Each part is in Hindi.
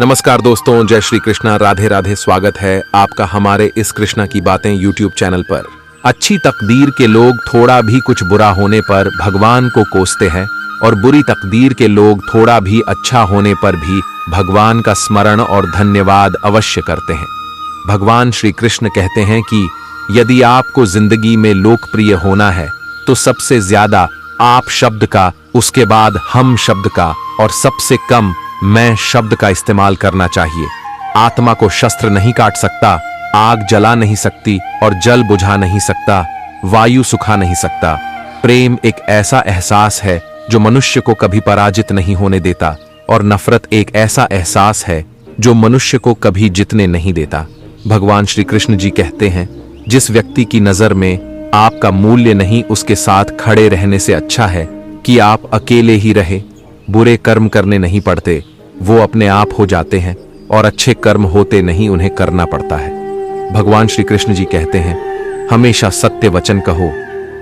नमस्कार दोस्तों, जय श्री कृष्णा, राधे राधे। स्वागत है आपका हमारे इस कृष्णा की बातें यूट्यूब चैनल पर। अच्छी तकदीर के लोग थोड़ा भी कुछ बुरा होने पर भगवान को कोसते हैं और बुरी तकदीर के लोग थोड़ा भी अच्छा होने पर भी भगवान का स्मरण और धन्यवाद अवश्य करते हैं। भगवान श्री कृष्ण कहते हैं कि यदि आपको जिंदगी में लोकप्रिय होना है तो सबसे ज्यादा आप शब्द का, उसके बाद हम शब्द का और सबसे कम मैं शब्द का इस्तेमाल करना चाहिए। आत्मा को शस्त्र नहीं काट सकता, आग जला नहीं सकती और जल बुझा नहीं सकता, वायु सुखा नहीं सकता। प्रेम एक ऐसा एहसास है जो मनुष्य को कभी पराजित नहीं होने देता और नफरत एक ऐसा एहसास है जो मनुष्य को कभी जीतने नहीं देता। भगवान श्री कृष्ण जी कहते हैं, जिस व्यक्ति की नजर में आपका मूल्य नहीं, उसके साथ खड़े रहने से अच्छा है कि आप अकेले ही रहे। बुरे कर्म करने नहीं पड़ते, वो अपने आप हो जाते हैं और अच्छे कर्म होते नहीं, उन्हें करना पड़ता है। भगवान श्री कृष्ण जी कहते हैं, हमेशा सत्य वचन कहो,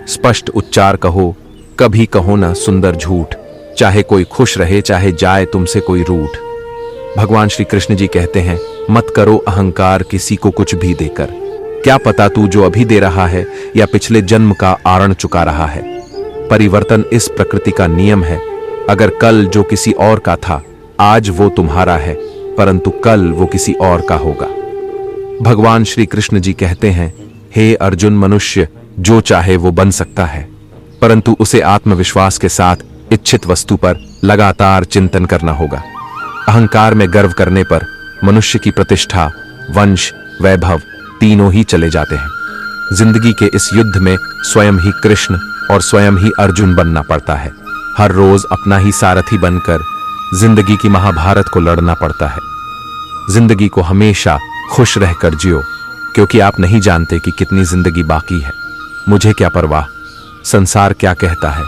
स्पष्ट उच्चार कहो, कभी कहो ना सुंदर झूठ, चाहे कोई खुश रहे चाहे जाए तुमसे कोई रूठ। भगवान श्री कृष्ण जी कहते हैं, मत करो अहंकार किसी को कुछ भी देकर। क्या पता तू जो अभी दे रहा है या पिछले जन्म का आरण चुका रहा है। परिवर्तन इस प्रकृति का नियम है। अगर कल जो किसी और का था, आज वो तुम्हारा है, परंतु कल वो किसी और का होगा। भगवान श्री कृष्ण जी कहते हैं, हे अर्जुन, मनुष्य जो चाहे वो बन सकता है, परंतु उसे आत्मविश्वास के साथ इच्छित वस्तु पर लगातार चिंतन करना होगा। अहंकार में गर्व करने पर मनुष्य की प्रतिष्ठा, वंश, वैभव तीनों ही चले जाते हैं। जिंदगी के इस युद्ध में स्वयं ही कृष्ण और स्वयं ही अर्जुन बनना पड़ता है। हर रोज अपना ही सारथी बनकर जिंदगी की महाभारत को लड़ना पड़ता है। जिंदगी को हमेशा खुश रहकर जियो, क्योंकि आप नहीं जानते कि कितनी जिंदगी बाकी है। मुझे क्या परवाह, संसार क्या कहता है,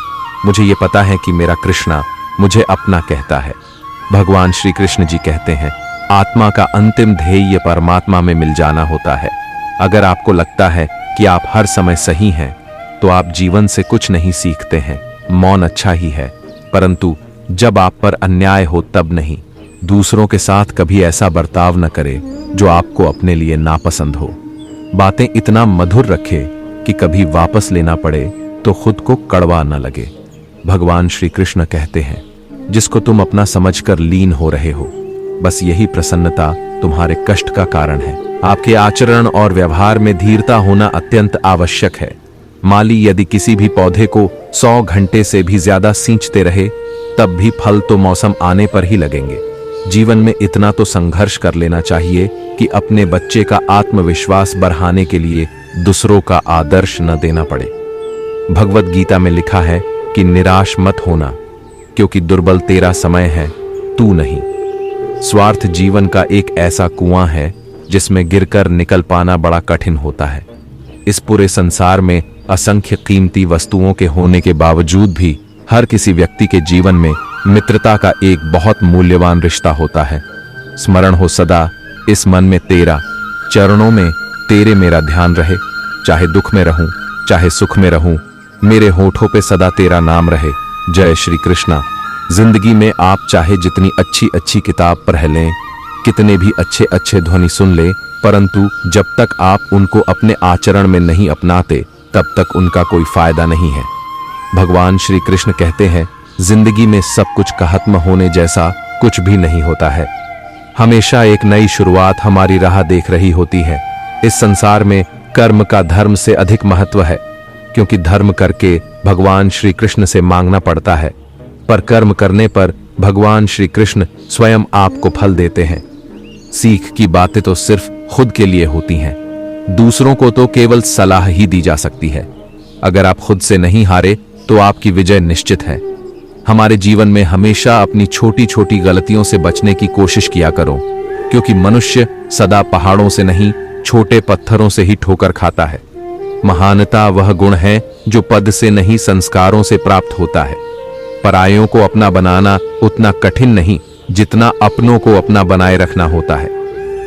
मुझे ये पता है कि मेरा कृष्णा मुझे अपना कहता है। भगवान श्री कृष्ण जी कहते हैं, आत्मा का अंतिम ध्येय परमात्मा में मिल जाना होता है। अगर आपको लगता है कि आप हर समय सही हैं, तो आप जीवन से कुछ नहीं सीखते हैं। मौन अच्छा ही है, परंतु जब आप पर अन्याय हो तब नहीं। दूसरों के साथ कभी ऐसा बर्ताव न करे जो आपको अपने लिए नापसंद हो। बातें इतना मधुर रखे कि कभी वापस लेना पड़े तो खुद को कड़वा न लगे। भगवान श्री कृष्ण कहते हैं, जिसको तुम अपना समझकर लीन हो रहे हो, बस यही प्रसन्नता तुम्हारे कष्ट का कारण है। आपके आचरण और व्यवहार में धीरता होना अत्यंत आवश्यक है। माली यदि किसी भी पौधे को 100 घंटे से भी ज्यादा सींचते रहे, तब भी फल तो मौसम आने पर ही लगेंगे। जीवन में इतना तो संघर्ष कर लेना चाहिए कि अपने बच्चे का आत्मविश्वास बढ़ाने के लिए दूसरों का आदर्श न देना पड़े। भगवत गीता में लिखा है कि निराश मत होना, क्योंकि दुर्बल तेरा समय है, तू नहीं। स्वार्थ जीवन का एक ऐसा कुआं है जिसमें गिरकर निकल पाना बड़ा कठिन होता है। इस पूरे संसार में असंख्य कीमती वस्तुओं के होने के बावजूद भी हर किसी व्यक्ति के जीवन में मित्रता का एक बहुत मूल्यवान रिश्ता होता है। स्मरण हो सदा इस मन में तेरा, चरणों में तेरे मेरा ध्यान रहे। चाहे दुख में रहूं चाहे सुख में रहूं, मेरे होठों पे सदा तेरा नाम रहे। जय श्री कृष्णा। जिंदगी में आप चाहे जितनी अच्छी अच्छी किताब पढ़ लें, कितने भी अच्छे अच्छे ध्वनि सुन लें, परंतु जब तक आप उनको अपने आचरण में नहीं अपनाते, तब तक उनका कोई फायदा नहीं है। भगवान श्री कृष्ण कहते हैं, जिंदगी में सब कुछ का खत्म होने जैसा कुछ भी नहीं होता है। हमेशा एक नई शुरुआत हमारी राह देख रही होती है। इस संसार में कर्म का धर्म से अधिक महत्व है, क्योंकि धर्म करके भगवान श्री कृष्ण से मांगना पड़ता है, पर कर्म करने पर भगवान श्री कृष्ण स्वयं आपको फल देते हैं। सीख की बातें तो सिर्फ खुद के लिए होती हैं, दूसरों को तो केवल सलाह ही दी जा सकती है। अगर आप खुद से नहीं हारे तो आपकी विजय निश्चित है। हमारे जीवन में हमेशा अपनी छोटी छोटी गलतियों से बचने की कोशिश किया करो, क्योंकि मनुष्य सदा पहाड़ों से नहीं, छोटे पत्थरों से ही ठोकर खाता है। महानता वह गुण है जो पद से नहीं, संस्कारों से प्राप्त होता है। परायों को अपना बनाना उतना कठिन नहीं जितना अपनों को अपना बनाए रखना होता है।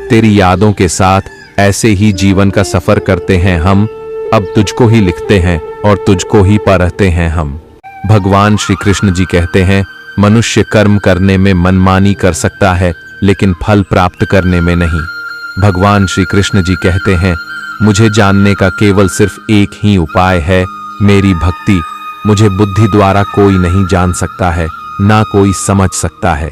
तेरी यादों के साथ ऐसे ही जीवन का सफर करते हैं हम, अब तुझको ही लिखते हैं और तुझको ही पढ़ते हैं हम। भगवान श्री कृष्ण जी कहते हैं, मनुष्य कर्म करने में मनमानी कर सकता है, लेकिन फल प्राप्त करने में नहीं। भगवान श्री कृष्ण जी कहते हैं, मुझे जानने का केवल सिर्फ एक ही उपाय है, मेरी भक्ति। मुझे बुद्धि द्वारा कोई नहीं जान सकता है, ना कोई समझ सकता है।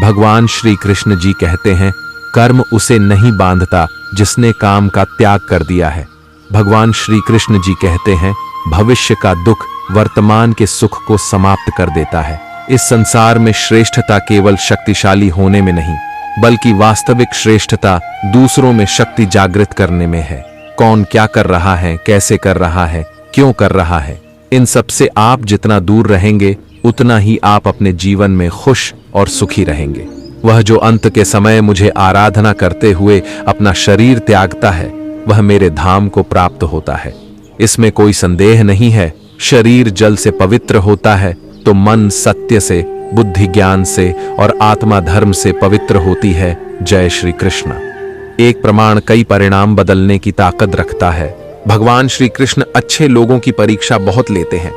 भगवान श्री कृष्ण जी कहते हैं, कर्म उसे नहीं बांधता जिसने काम का त्याग कर दिया है। भगवान श्री कृष्ण जी कहते हैं, भविष्य का दुख वर्तमान के सुख को समाप्त कर देता है। इस संसार में श्रेष्ठता केवल शक्तिशाली होने में नहीं, बल्कि वास्तविक श्रेष्ठता दूसरों में शक्ति जागृत करने में है। कौन क्या कर रहा है, कैसे कर रहा है, क्यों कर रहा है, इन सब से आप जितना दूर रहेंगे उतना ही आप अपने जीवन में खुश और सुखी रहेंगे। वह जो अंत के समय मुझे आराधना करते हुए अपना शरीर त्यागता है, वह मेरे धाम को प्राप्त होता है। इसमें कोई संदेह नहीं है। शरीर जल से पवित्र होता है तो मन सत्य से, बुद्धि ज्ञान से और आत्मा धर्म से पवित्र होती है। जय श्री कृष्ण। एक प्रमाण कई परिणाम बदलने की ताकत रखता है। भगवान श्री कृष्ण अच्छे लोगों की परीक्षा बहुत लेते हैं,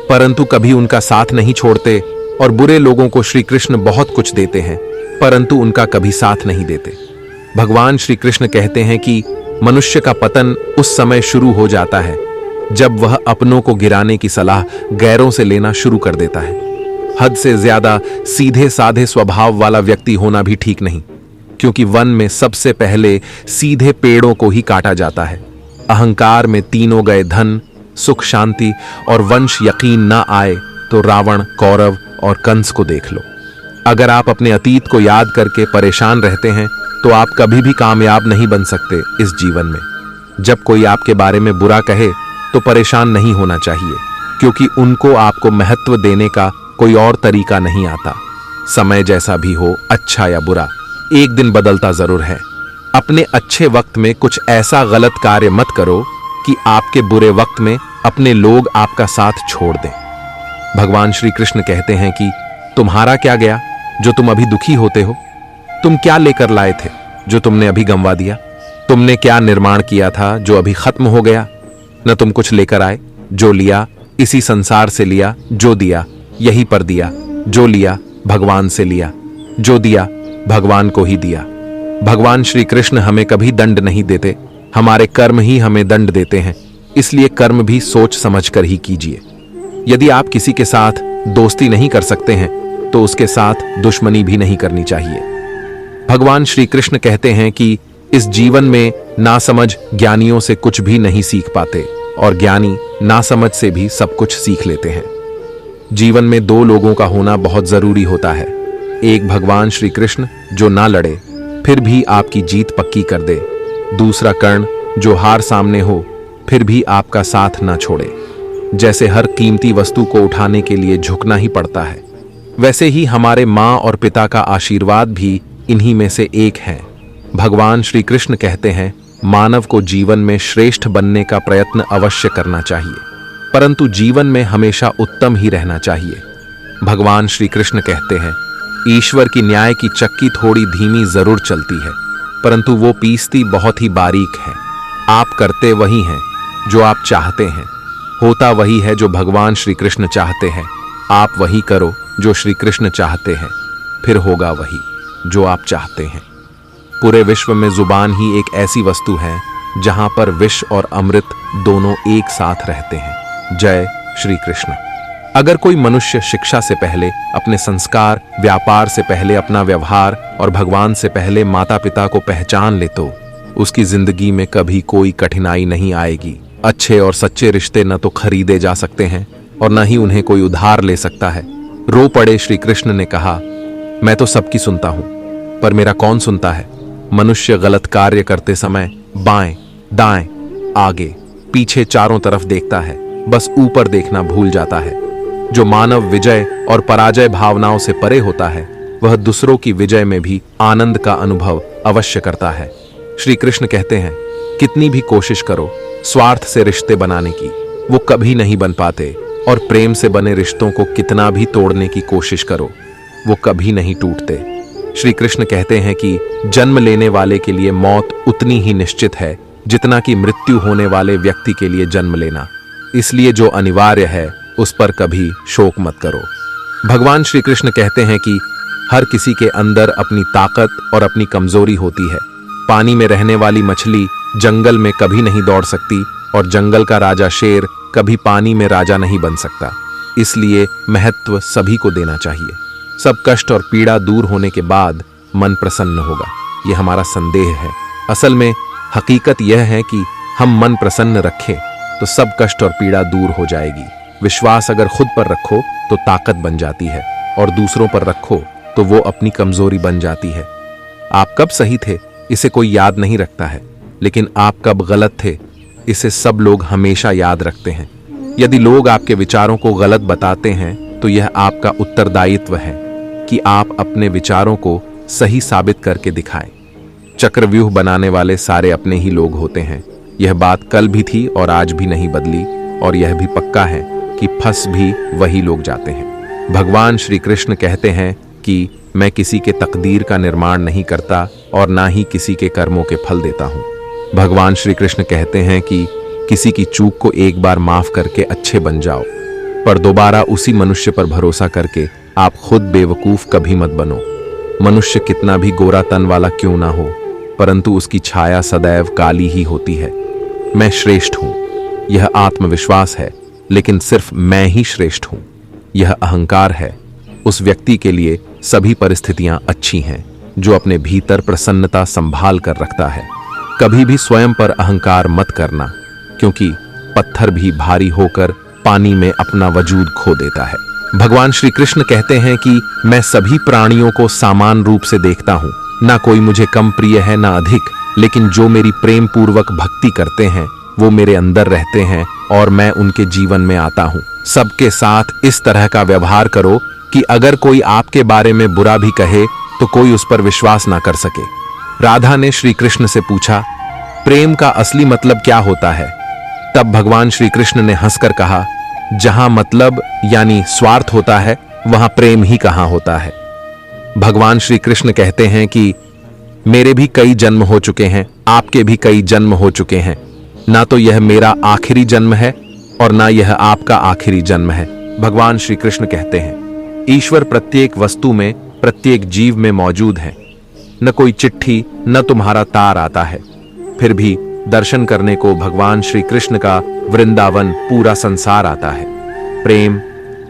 परंतु कभी उनका साथ नहीं छोड़ते, और बुरे लोगों को श्री कृष्ण बहुत कुछ देते हैं, परंतु उनका कभी साथ नहीं देते। भगवान श्री कृष्ण कहते हैं कि मनुष्य का पतन उस समय शुरू हो जाता है जब वह अपनों को गिराने की सलाह गैरों से लेना शुरू कर देता है। हद से ज्यादा सीधे साधे स्वभाव वाला व्यक्ति होना भी ठीक नहीं, क्योंकि वन में सबसे पहले सीधे पेड़ों को ही काटा जाता है। अहंकार में तीनों गए धन, सुख, शांति और वंश यकीन ना आए तो रावण, कौरव और कंस को देख लो। अगर आप अपने अतीत को याद करके परेशान रहते हैं तो आप कभी भी कामयाब नहीं बन सकते इस जीवन में। जब कोई आपके बारे में बुरा कहे तो परेशान नहीं होना चाहिए, क्योंकि उनको आपको महत्व देने का कोई और तरीका नहीं आता। समय जैसा भी हो, अच्छा या बुरा, एक दिन बदलता जरूर है। अपने अच्छे वक्त में कुछ ऐसा गलत कार्य मत करो कि आपके बुरे वक्त में अपने लोग आपका साथ छोड़ दें। भगवान श्री कृष्ण कहते हैं कि तुम्हारा क्या गया जो तुम अभी दुखी होते हो? तुम क्या लेकर लाए थे जो तुमने अभी गंवा दिया? तुमने क्या निर्माण किया था जो अभी खत्म हो गया? न तुम कुछ लेकर आए। जो लिया इसी संसार से लिया, जो दिया यहीं पर दिया, जो लिया भगवान से लिया, जो दिया भगवान को ही दिया। भगवान श्री कृष्ण हमें कभी दंड नहीं देते, हमारे कर्म ही हमें दंड देते हैं। इसलिए कर्म भी सोच समझ कर ही कीजिए। यदि आप किसी के साथ दोस्ती नहीं कर सकते हैं तो उसके साथ दुश्मनी भी नहीं करनी चाहिए। भगवान श्री कृष्ण कहते हैं कि इस जीवन में नासमझ ज्ञानियों से कुछ भी नहीं सीख पाते, और ज्ञानी नासमझ से भी सब कुछ सीख लेते हैं। जीवन में दो लोगों का होना बहुत जरूरी होता है। एक भगवान श्री कृष्ण जो ना लड़े फिर भी आपकी जीत पक्की कर दे, दूसरा कर्ण जो हार सामने हो फिर भी आपका साथ ना छोड़े। जैसे हर कीमती वस्तु को उठाने के लिए झुकना ही पड़ता है, वैसे ही हमारे माँ और पिता का आशीर्वाद भी इन्हीं में से एक है। भगवान श्री कृष्ण कहते हैं, मानव को जीवन में श्रेष्ठ बनने का प्रयत्न अवश्य करना चाहिए, परंतु जीवन में हमेशा उत्तम ही रहना चाहिए। भगवान श्री कृष्ण कहते हैं, ईश्वर की न्याय की चक्की थोड़ी धीमी जरूर चलती है, परंतु वो पीसती बहुत ही बारीक है। आप करते वही हैं जो आप चाहते हैं, होता वही है जो भगवान श्री कृष्ण चाहते हैं। आप वही करो जो श्री कृष्ण चाहते हैं, फिर होगा वही जो आप चाहते हैं। पूरे विश्व में जुबान ही एक ऐसी वस्तु है जहां पर विष और अमृत दोनों एक साथ रहते हैं। जय श्री कृष्ण। अगर कोई मनुष्य शिक्षा से पहले अपने संस्कार, व्यापार से पहले अपना व्यवहार और भगवान से पहले माता पिता को पहचान ले तो उसकी जिंदगी में कभी कोई कठिनाई नहीं आएगी। अच्छे और सच्चे रिश्ते न तो खरीदे जा सकते हैं और न ही उन्हें कोई उधार ले सकता है। रो पड़े श्री कृष्ण ने कहा, मैं तो सबकी सुनता हूं, पर मेरा कौन सुनता है? मनुष्य गलत कार्य करते समय बाएं, दाएं, आगे, पीछे चारों तरफ देखता है, बस ऊपर देखना भूल जाता है। जो मानव विजय और पराजय भावनाओं से परे होता है, वह दूसरों की विजय में भी आनंद का अनुभव अवश्य करता है। श्री कृष्ण कहते हैं, कितनी भी कोशिश करो स्वार्थ से रिश्ते बनाने की, वो कभी नहीं बन पाते, और प्रेम से बने रिश्तों को कितना भी तोड़ने की कोशिश करो, वो कभी नहीं टूटते। श्री कृष्ण कहते हैं कि जन्म लेने वाले के लिए मौत उतनी ही निश्चित है जितना कि मृत्यु होने वाले व्यक्ति के लिए जन्म लेना। इसलिए जो अनिवार्य है उस पर कभी शोक मत करो। भगवान श्री कृष्ण कहते हैं कि हर किसी के अंदर अपनी ताकत और अपनी कमजोरी होती है। पानी में रहने वाली मछली जंगल में कभी नहीं दौड़ सकती और जंगल का राजा शेर कभी पानी में राजा नहीं बन सकता। इसलिए महत्व सभी को देना चाहिए। सब कष्ट और पीड़ा दूर होने के बाद मन प्रसन्न होगा, यह हमारा संदेह है। असल में हकीकत यह है कि हम मन प्रसन्न रखें तो सब कष्ट और पीड़ा दूर हो जाएगी। विश्वास अगर खुद पर रखो तो ताकत बन जाती है और दूसरों पर रखो तो वो अपनी कमजोरी बन जाती है। आप कब सही थे इसे कोई याद नहीं रखता है, लेकिन आप कब गलत थे इसे सब लोग हमेशा याद रखते हैं। यदि लोग आपके विचारों को गलत बताते हैं तो यह आपका उत्तरदायित्व है कि आप अपने विचारों को सही साबित करके दिखाएं। चक्रव्यूह बनाने वाले सारे अपने ही लोग होते हैं। यह बात कल भी थी और आज भी नहीं बदली, और यह भी पक्का है कि फंस भी वही लोग जाते हैं। भगवान श्री कृष्ण कहते हैं कि मैं किसी के तकदीर का निर्माण नहीं करता और ना ही किसी के कर्मों के फल देता हूँ। भगवान श्री कृष्ण कहते हैं कि किसी की चूक को एक बार माफ करके अच्छे बन जाओ, पर दोबारा उसी मनुष्य पर भरोसा करके आप खुद बेवकूफ कभी मत बनो। मनुष्य कितना भी गोरा तन वाला क्यों ना हो, परंतु उसकी छाया सदैव काली ही होती है। मैं श्रेष्ठ हूं, यह आत्मविश्वास है, लेकिन सिर्फ मैं ही श्रेष्ठ हूं, यह अहंकार है। उस व्यक्ति के लिए सभी परिस्थितियां अच्छी हैं जो अपने भीतर प्रसन्नता संभाल कर रखता है। कभी भी स्वयं पर अहंकार मत करना, क्योंकि पत्थर भी भारी होकर पानी में अपना वजूद खो देता है। भगवान श्री कृष्ण कहते हैं कि मैं सभी प्राणियों को समान रूप से देखता हूँ, ना कोई मुझे कम प्रिय है ना अधिक, लेकिन जो मेरी प्रेम पूर्वक भक्ति करते हैं वो मेरे अंदर रहते हैं और मैं उनके जीवन में आता हूँ। सबके साथ इस तरह का व्यवहार करो कि अगर कोई आपके बारे में बुरा भी कहे तो कोई उस पर विश्वास ना कर सके। राधा ने श्री कृष्ण से पूछा, प्रेम का असली मतलब क्या होता है? तब भगवान श्री कृष्ण ने हंसकर कहा, जहां मतलब यानी स्वार्थ होता है वहां प्रेम ही कहां होता है। भगवान श्री कृष्ण कहते हैं कि मेरे भी कई जन्म हो चुके हैं, आपके भी कई जन्म हो चुके हैं, ना तो यह मेरा आखिरी जन्म है और ना यह आपका आखिरी जन्म है। भगवान श्री कृष्ण कहते हैं ईश्वर प्रत्येक वस्तु में, प्रत्येक जीव में मौजूद है। न कोई चिट्ठी न तुम्हारा तार आता है, फिर भी दर्शन करने को भगवान श्री कृष्ण का वृंदावन पूरा संसार आता है। प्रेम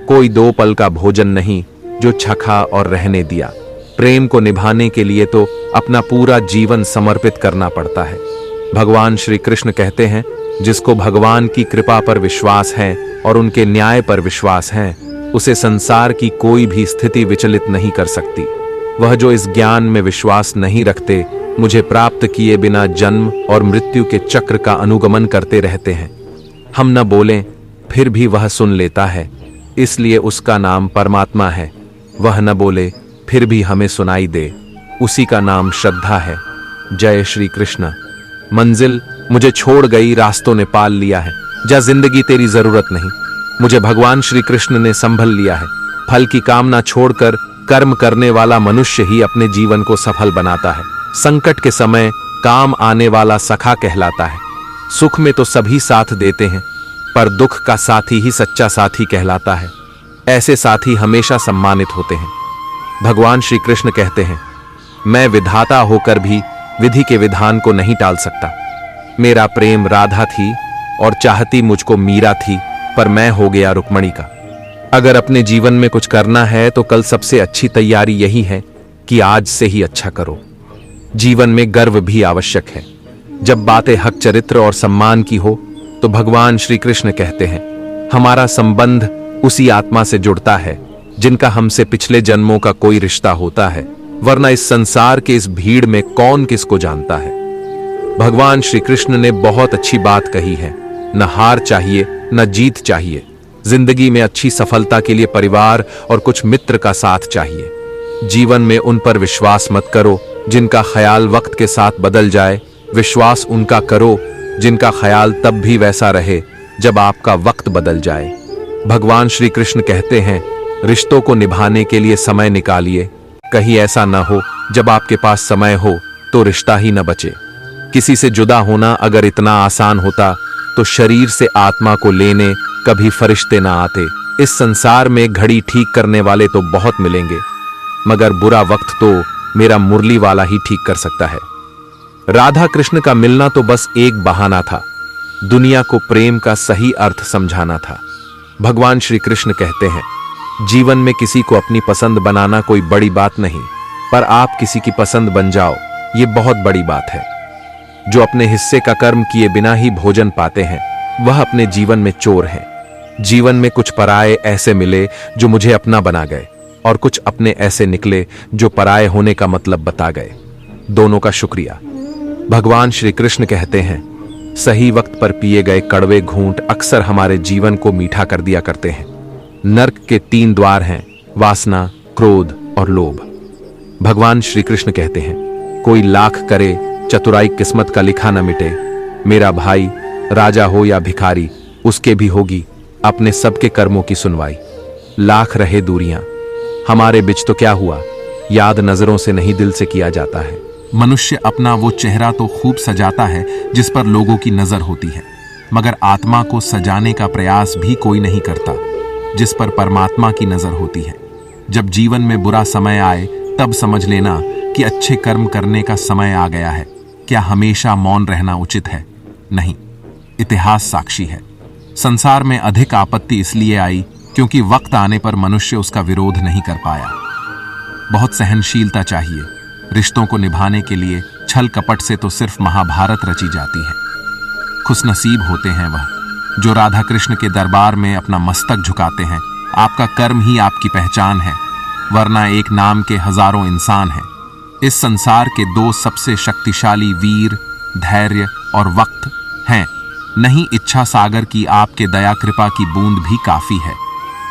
कोई 2 पल का भोजन नहीं जो छखा और रहने दिया। प्रेम को निभाने के लिए तो अपना पूरा जीवन समर्पित करना पड़ता है। भगवान श्री कृष्ण कहते हैं जिसको भगवान की कृपा पर विश्वास है और उनके न्याय पर विश्वास है, उसे संसार की कोई भी स्थिति विचलित नहीं कर सकती। वह जो इस ज्ञान में विश्वास नहीं रखते, मुझे प्राप्त किए बिना जन्म और मृत्यु के चक्र का अनुगमन करते रहते हैं। हम न बोलें फिर भी वह सुन लेता है, इसलिए उसका नाम परमात्मा है। वह न बोले फिर भी हमें सुनाई दे, उसी का नाम श्रद्धा है। जय श्री कृष्ण। मंजिल मुझे छोड़ गई, रास्तों ने पाल लिया है, जा जिंदगी तेरी जरूरत नहीं। मुझे भगवान श्री कृष्ण ने संभल लिया है। फल की कामना छोड़कर कर्म करने वाला मनुष्य ही अपने जीवन को सफल बनाता है। संकट के समय काम आने वाला सखा कहलाता है। सुख में तो सभी साथ देते हैं, पर दुख का साथी ही सच्चा साथी कहलाता है। ऐसे साथी हमेशा सम्मानित होते हैं। भगवान श्री कृष्ण कहते हैं मैं विधाता होकर भी विधि के विधान को नहीं टाल सकता। मेरा प्रेम राधा थी और चाहती मुझको मीरा थी, पर मैं हो गया रुक्मणी का। अगर अपने जीवन में कुछ करना है तो कल सबसे अच्छी तैयारी यही है कि आज से ही अच्छा करो। जीवन में गर्व भी आवश्यक है। जब बातें हक, चरित्र और सम्मान की हो तो भगवान श्री कृष्ण कहते हैं हमारा संबंध उसी आत्मा से जुड़ता है जिनका हमसे पिछले जन्मों का कोई रिश्ता होता है, वरना इस संसार के इस भीड़ में कौन किसको जानता है। भगवान श्री कृष्ण ने बहुत अच्छी बात कही है, न हार चाहिए न जीत चाहिए। जिंदगी में अच्छी सफलता के लिए परिवार और कुछ मित्र का साथ चाहिए। जीवन में उन पर विश्वास मत करो जिनका ख्याल वक्त के साथ बदल जाए। विश्वास उनका करो जिनका ख्याल तब भी वैसा रहे जब आपका वक्त बदल जाए। भगवान श्री कृष्ण कहते हैं रिश्तों को निभाने के लिए समय निकालिए। कहीं ऐसा न हो जब आपके पास समय हो तो रिश्ता ही न बचे। किसी से जुदा होना अगर इतना आसान होता तो शरीर से आत्मा को लेने कभी फरिश्ते ना आते। इस संसार में घड़ी ठीक करने वाले तो बहुत मिलेंगे, मगर बुरा वक्त तो मेरा मुरली वाला ही ठीक कर सकता है। राधा कृष्ण का मिलना तो बस एक बहाना था, दुनिया को प्रेम का सही अर्थ समझाना था। भगवान श्री कृष्ण कहते हैं, जीवन में किसी को अपनी पसंद बनाना कोई बड़ी बात नहीं, पर आप किसी की पसंद बन जाओ, ये बहुत बड़ी बात है। जो अपने हिस्से का कर्म किए बिना ही भोजन पाते हैं, वह अपने जीवन में चोर हैं। जीवन में कुछ पराये ऐसे मिले जो मुझे अपना बना गए, और कुछ अपने ऐसे निकले जो पराये होने का मतलब बता गए। दोनों का शुक्रिया। भगवान श्री कृष्ण कहते हैं, सही वक्त पर पिए गए कड़वे घूंट अक्सर हमारे जीवन को मीठा कर दिया करते हैं। नर्क के 3 द्वार हैं, वासना, क्रोध और लोभ। भगवान श्री कृष्ण कहते हैं, कोई लाख करे चतुराई किस्मत का लिखा न मिटे। मेरा भाई राजा हो या भिखारी, उसके भी होगी अपने सबके कर्मों की सुनवाई। लाख रहे दूरियां, हमारे बिच तो क्या हुआ, याद नजरों से नहीं दिल से किया जाता है। मनुष्य अपना वो चेहरा तो खूब सजाता है जिस पर लोगों की नजर होती है, मगर आत्मा को सजाने का प्रयास भी कोई नहीं करता जिस पर परमात्मा की नजर होती है। जब जीवन में बुरा समय आए तब समझ लेना कि अच्छे कर्म करने का समय आ गया है। क्या हमेशा मौन रहना उचित है? नहीं, इतिहास साक्षी है। संसार में अधिक आपत्ति इसलिए आई क्योंकि वक्त आने पर मनुष्य उसका विरोध नहीं कर पाया। बहुत सहनशीलता चाहिए। रिश्तों को निभाने के लिए छल कपट से तो सिर्फ महाभारत रची जाती है। खुशनसीब होते हैं वह जो राधा कृष्ण के दरबार में अपना मस्तक झुकाते हैं। आपका कर्म ही आपकी पहचान है, वरना एक नाम के हजारों इंसान हैं। इस संसार के 2 सबसे शक्तिशाली वीर धैर्य और वक्त हैं। नहीं इच्छा सागर की आपके दया कृपा की बूंद भी काफी है।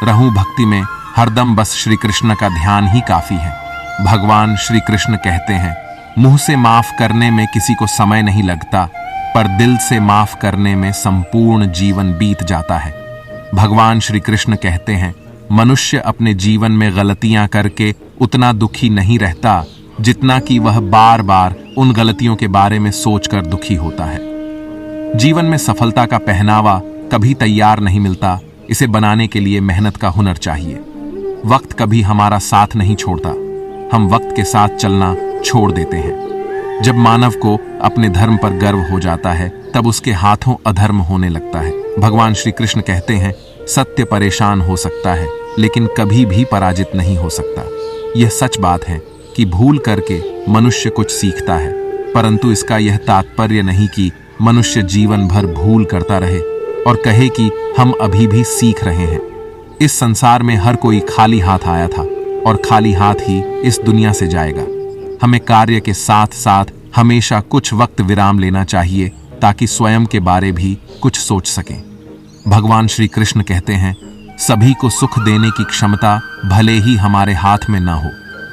रहूं भक्ति में हरदम बस श्री कृष्ण का ध्यान ही काफी है। भगवान श्री कृष्ण कहते हैं, मुंह से माफ करने में किसी को समय नहीं लगता, पर दिल से माफ करने में संपूर्ण जीवन बीत जाता है। भगवान श्री कृष्ण कहते हैं, मनुष्य अपने जीवन में गलतियां करके उतना दुखी नहीं रहता जितना कि वह बार बार उन गलतियों के बारे में सोचकर दुखी होता है। जीवन में सफलता का पहनावा कभी तैयार नहीं मिलता, इसे बनाने के लिए मेहनत का हुनर चाहिए। वक्त कभी हमारा साथ नहीं छोड़ता, हम वक्त के साथ चलना छोड़ देते हैं। जब मानव को अपने धर्म पर गर्व हो जाता है तब उसके हाथों अधर्म होने लगता है। भगवान श्री कृष्ण कहते हैं, सत्य परेशान हो सकता है लेकिन कभी भी पराजित नहीं हो सकता। यह सच बात है कि भूल करके मनुष्य कुछ सीखता है, परंतु इसका यह तात्पर्य नहीं कि मनुष्य जीवन भर भूल करता रहे और कहे कि हम अभी भी सीख रहे हैं। इस संसार में हर कोई खाली हाथ आया था और खाली हाथ ही इस दुनिया से जाएगा। हमें कार्य के साथ साथ हमेशा कुछ वक्त विराम लेना चाहिए ताकि स्वयं के बारे भी कुछ सोच सकें। भगवान श्री कृष्ण कहते हैं, सभी को सुख देने की क्षमता भले ही हमारे हाथ में ना हो,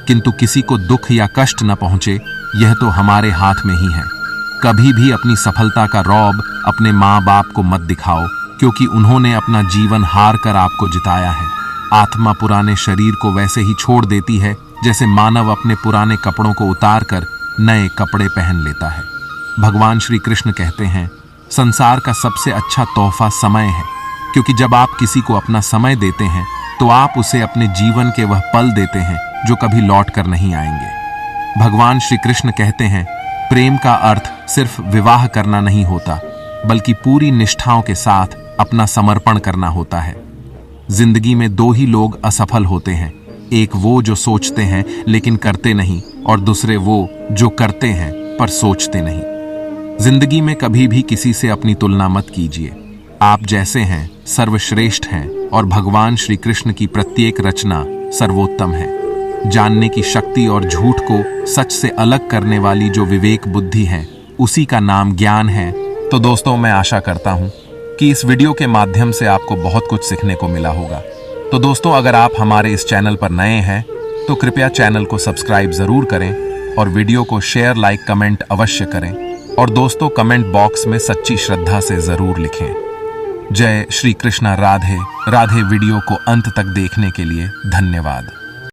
किंतु किसी को दुख या कष्ट न पहुंचे यह तो हमारे हाथ में ही है। कभी भी अपनी सफलता का रौब अपने माँ बाप को मत दिखाओ, क्योंकि उन्होंने अपना जीवन हार कर आपको जिताया है। आत्मा पुराने शरीर को वैसे ही छोड़ देती है जैसे मानव अपने पुराने कपड़ों को उतार कर नए कपड़े पहन लेता है। भगवान श्री कृष्ण कहते हैं, संसार का सबसे अच्छा तोहफा समय है, क्योंकि जब आप किसी को अपना समय देते हैं तो आप उसे अपने जीवन के वह पल देते हैं जो कभी लौट कर नहीं आएंगे। भगवान श्री कृष्ण कहते हैं, प्रेम का अर्थ सिर्फ विवाह करना नहीं होता, बल्कि पूरी निष्ठाओं के साथ अपना समर्पण करना होता है। जिंदगी में 2 ही लोग असफल होते हैं, एक वो जो सोचते हैं लेकिन करते नहीं, और दूसरे वो जो करते हैं पर सोचते नहीं। जिंदगी में कभी भी किसी से अपनी तुलना मत कीजिए। आप जैसे हैं सर्वश्रेष्ठ हैं और भगवान श्री कृष्ण की प्रत्येक रचना सर्वोत्तम है। जानने की शक्ति और झूठ को सच से अलग करने वाली जो विवेक बुद्धि है, उसी का नाम ज्ञान है। तो दोस्तों, मैं आशा करता हूं कि इस वीडियो के माध्यम से आपको बहुत कुछ सीखने को मिला होगा। तो दोस्तों, अगर आप हमारे इस चैनल पर नए हैं तो कृपया चैनल को सब्सक्राइब जरूर करें और वीडियो को शेयर, लाइक, कमेंट अवश्य करें। और दोस्तों, कमेंट बॉक्स में सच्ची श्रद्धा से जरूर लिखें। जय श्री कृष्णा। राधे राधे। वीडियो को अंत तक देखने के लिए धन्यवाद।